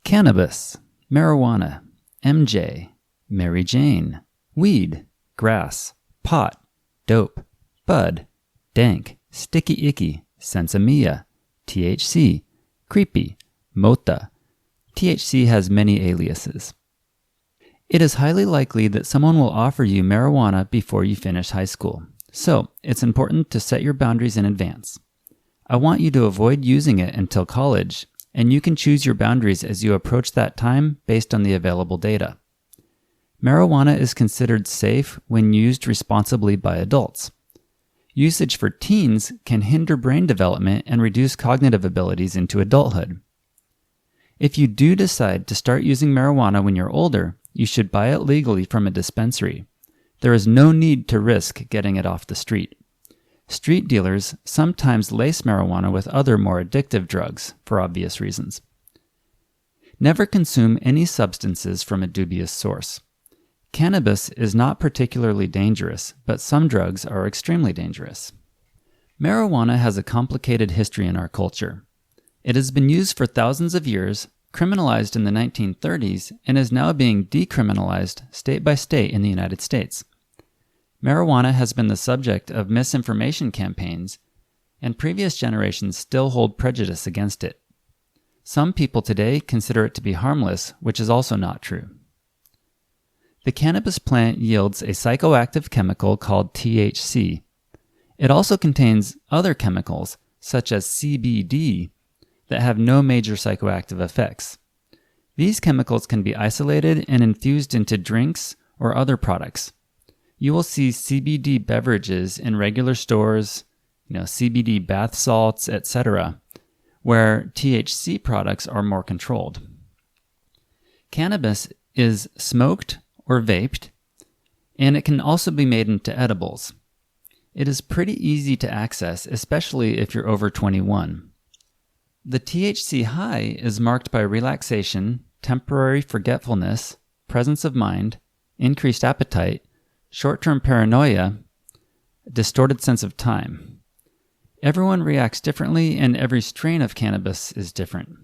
Cannabis, marijuana, MJ, Mary Jane, weed, grass, pot, dope, bud, dank, sticky icky, sensimilla, THC, creepy, mota. THC has many aliases. It is highly likely that someone will offer you marijuana before you finish high school, so it's important to set your boundaries in advance. I want you to avoid using it until college, and you can choose your boundaries as you approach that time based on the available data. Marijuana is considered safe when used responsibly by adults. Usage for teens can hinder brain development and reduce cognitive abilities into adulthood. If you do decide to start using marijuana when you're older, you should buy it legally from a dispensary. There is no need to risk getting it off the street. Street dealers sometimes lace marijuana with other more addictive drugs for obvious reasons. Never consume any substances from a dubious source. Cannabis is not particularly dangerous, but some drugs are extremely dangerous. Marijuana has a complicated history in our culture. It has been used for thousands of years, criminalized in the 1930s, and is now being decriminalized state by state in the United States. Marijuana has been the subject of misinformation campaigns, and previous generations still hold prejudice against it. Some people today consider it to be harmless, which is also not true. The cannabis plant yields a psychoactive chemical called THC. It also contains other chemicals, such as CBD, that have no major psychoactive effects. These chemicals can be isolated and infused into drinks or other products. You will see CBD beverages in regular stores, CBD bath salts, etc., where THC products are more controlled. Cannabis is smoked or vaped, and it can also be made into edibles. It is pretty easy to access, especially if you're over 21. The THC high is marked by relaxation, temporary forgetfulness, presence of mind, increased appetite, short-term paranoia, distorted sense of time. Everyone reacts differently, and every strain of cannabis is different.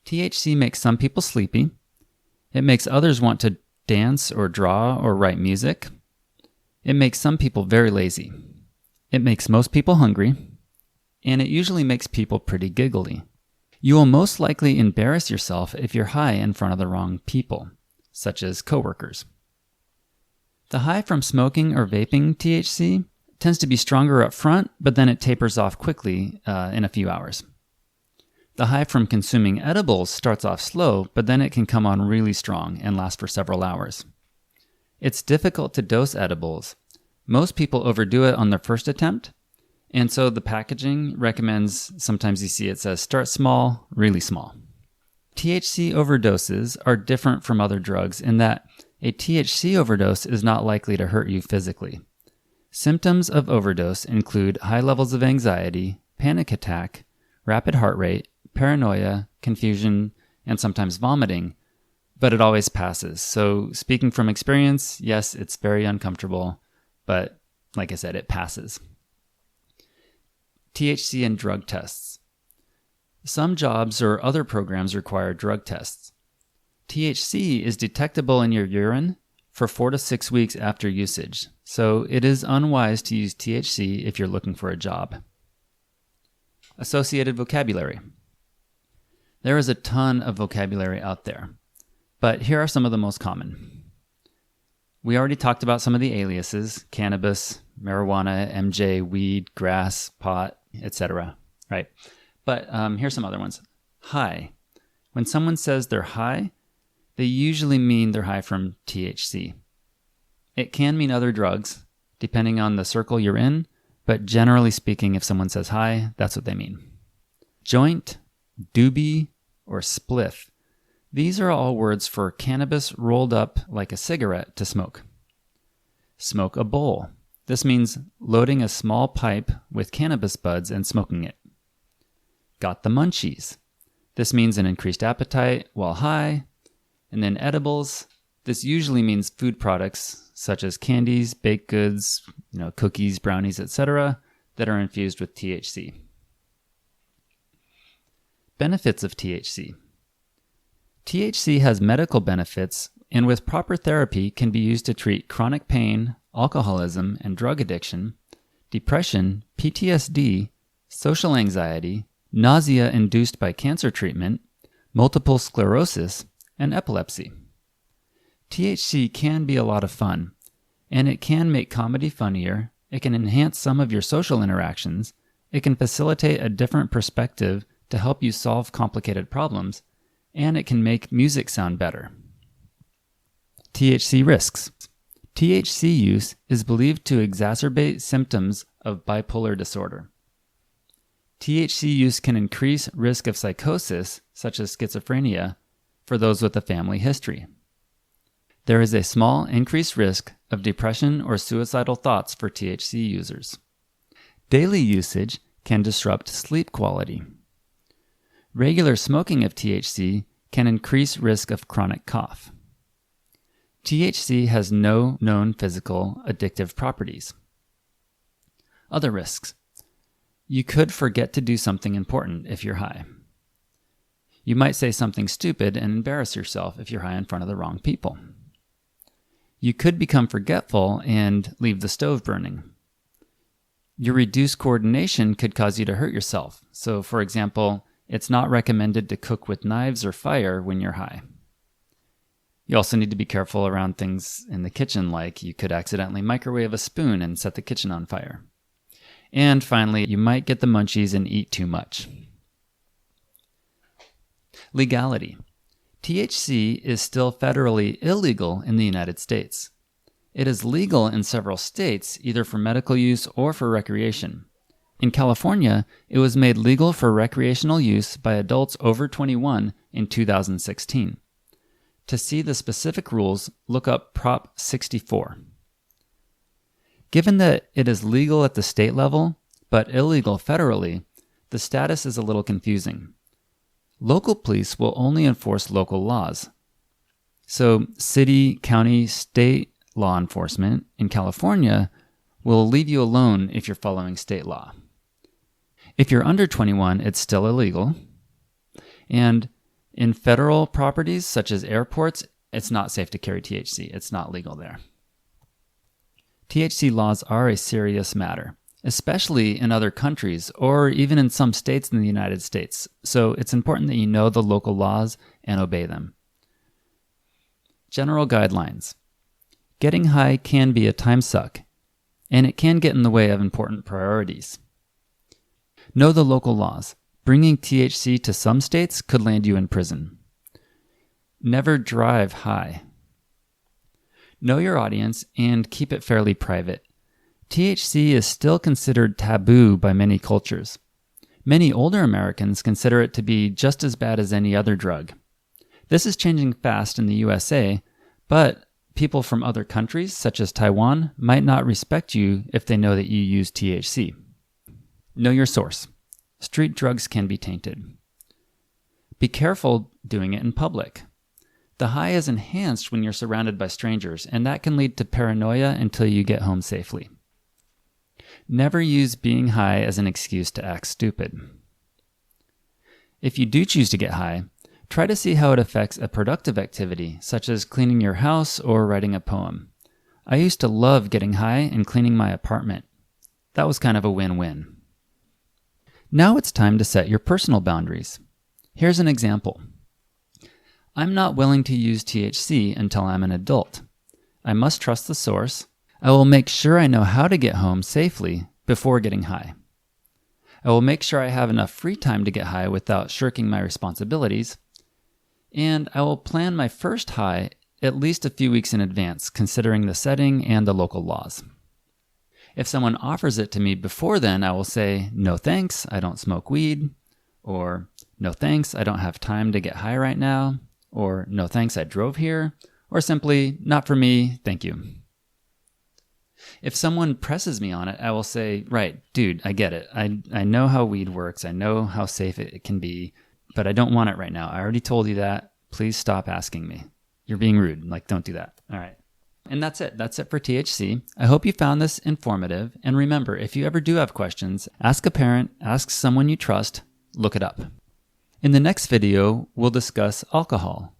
THC makes some people sleepy. It makes others want to dance or draw or write music. It makes some people very lazy. It makes most people hungry. And it usually makes people pretty giggly. You will most likely embarrass yourself if you're high in front of the wrong people, such as coworkers. The high from smoking or vaping THC tends to be stronger up front, but then it tapers off quickly in a few hours. The high from consuming edibles starts off slow, but then it can come on really strong and last for several hours. It's difficult to dose edibles. Most people overdo it on their first attempt, and so the packaging recommends, sometimes you see it says start small, really small. THC overdoses are different from other drugs in that a THC overdose is not likely to hurt you physically. Symptoms of overdose include high levels of anxiety, panic attack, rapid heart rate, paranoia, confusion, and sometimes vomiting, but it always passes. So speaking from experience, yes, it's very uncomfortable, but like I said, it passes. THC and drug tests. Some jobs or other programs require drug tests. THC is detectable in your urine for 4 to 6 weeks after usage, so it is unwise to use THC if you're looking for a job. Associated vocabulary. There is a ton of vocabulary out there, but here are some of the most common. We already talked about some of the aliases: cannabis, marijuana, MJ, weed, grass, pot, etc. Right? But here's some other ones. High. When someone says they're high, they usually mean they're high from THC. It can mean other drugs, depending on the circle you're in, but generally speaking, if someone says high, that's what they mean. Joint, doobie, or spliff. These are all words for cannabis rolled up like a cigarette to smoke. Smoke a bowl. This means loading a small pipe with cannabis buds and smoking it. Got the munchies. This means an increased appetite while high. And then edibles. This usually means food products such as candies, baked goods, cookies, brownies, etc. that are infused with THC. Benefits of THC. THC has medical benefits and with proper therapy can be used to treat chronic pain, alcoholism and drug addiction, depression, PTSD, social anxiety, nausea induced by cancer treatment, multiple sclerosis, and epilepsy. THC can be a lot of fun, and it can make comedy funnier, it can enhance some of your social interactions, it can facilitate a different perspective to help you solve complicated problems, and it can make music sound better. THC risks. THC use is believed to exacerbate symptoms of bipolar disorder. THC use can increase risk of psychosis, such as schizophrenia, for those with a family history. There is a small increased risk of depression or suicidal thoughts for THC users. Daily usage can disrupt sleep quality. Regular smoking of THC can increase risk of chronic cough. THC has no known physical addictive properties. Other risks. You could forget to do something important if you're high. You might say something stupid and embarrass yourself if you're high in front of the wrong people. You could become forgetful and leave the stove burning. Your reduced coordination could cause you to hurt yourself. So, for example, it's not recommended to cook with knives or fire when you're high. You also need to be careful around things in the kitchen, like you could accidentally microwave a spoon and set the kitchen on fire. And finally, you might get the munchies and eat too much. Legality. THC is still federally illegal in the United States. It is legal in several states, either for medical use or for recreation. In California, it was made legal for recreational use by adults over 21 in 2016. To see the specific rules, look up Prop 64. Given that it is legal at the state level, but illegal federally, the status is a little confusing. Local police will only enforce local laws. So city, county, state law enforcement in California will leave you alone if you're following state law. If you're under 21, it's still illegal. And in federal properties, such as airports, it's not safe to carry THC. It's not legal there. THC laws are a serious matter, especially in other countries or even in some states in the United States. So it's important that you know the local laws and obey them. General guidelines. Getting high can be a time suck, and it can get in the way of important priorities. Know the local laws. Bringing THC to some states could land you in prison. Never drive high. Know your audience and keep it fairly private. THC is still considered taboo by many cultures. Many older Americans consider it to be just as bad as any other drug. This is changing fast in the USA, but people from other countries, such as Taiwan, might not respect you if they know that you use THC. Know your source. Street drugs can be tainted. Be careful doing it in public. The high is enhanced when you're surrounded by strangers, and that can lead to paranoia until you get home safely. Never use being high as an excuse to act stupid. If you do choose to get high, try to see how it affects a productive activity, such as cleaning your house or writing a poem. I used to love getting high and cleaning my apartment. That was kind of a win-win. Now it's time to set your personal boundaries. Here's an example. I'm not willing to use THC until I'm an adult. I must trust the source. I will make sure I know how to get home safely before getting high. I will make sure I have enough free time to get high without shirking my responsibilities. And I will plan my first high at least a few weeks in advance, considering the setting and the local laws. If someone offers it to me before then, I will say, no thanks, I don't smoke weed, or no thanks, I don't have time to get high right now, or no thanks, I drove here, or simply, not for me, thank you. If someone presses me on it, I will say, right, dude, I get it. I know how weed works, I know how safe it can be, but I don't want it right now. I already told you that. Please stop asking me. You're being rude. Don't do that. All right. And that's it. That's it for THC. I hope you found this informative. And remember, if you ever do have questions, ask a parent, ask someone you trust, look it up. In the next video, we'll discuss alcohol.